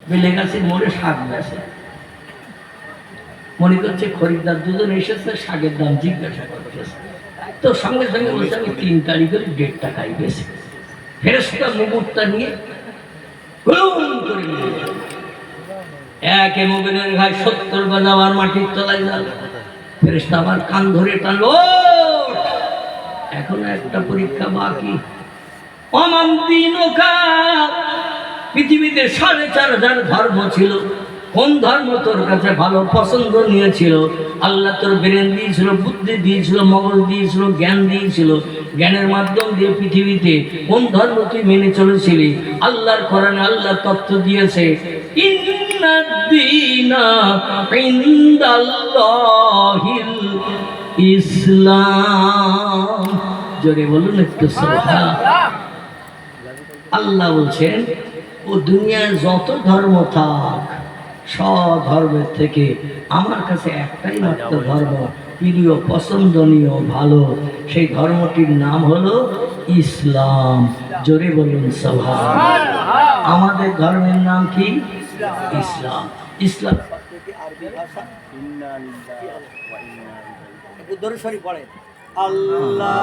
বেলে গাছের মোড়ে শাক বেছে, মনে করছে খরিদ্দার দুজন এসেছে, শাকের দাম জিজ্ঞাসা করতেছে। তো সঙ্গে সঙ্গে বলছে আমি 3 তারিখের 1.5 টাকায় বেশি। ফেরেশতা মুকুটটা নিয়ে করে নিয়ে একে মুমিনের গায়ে 70 বাজাবার মাটির তলায় গেল। ফেরেশতা আমার কান ধরে টানলো, এখন একটা পরীক্ষা বাকি। অমান দিনকা, পৃথিবীতে 4,500 ধর্ম ছিল, কোন ধর্ম তোর কাছে ভালো পছন্দ নিয়েছিল? আল্লাহ তোর ব্রেন দিয়েছিল, বুদ্ধি দিয়েছিল, মগজ দিয়েছিল, জ্ঞান দিয়েছিল। জ্ঞানের মাধ্যম দিয়ে পৃথিবীতে কোন ধর্ম তুই মেনে চলেছিলি? আল্লাহর কোরআনে আল্লাহ তত্ত্ব দিয়েছে, ইন্নাদ-দীনা ইনদাল্লাহিল ইসলাম। জোরে বলুন একটু সুবহানাল্লাহ। আল্লাহ বলছেন, ও দুনিয়ায় যত ধর্ম থাক, সব ধর্মের থেকে আমার কাছে একটাই মাত্র ধর্ম প্রিয়, পছন্দনীয়, ভালো। সেই ধর্মটির নাম হলো ইসলাম। জোরে বলুন সুবহানাল্লাহ। আমাদের ধর্মের নাম কি? ইসলাম। ইসলাম আরবি ভাষা। ইন্না লিল্লাহি ওয়া ইন্না ইলাইহি রাজিউন। পড়ে আল্লাহ।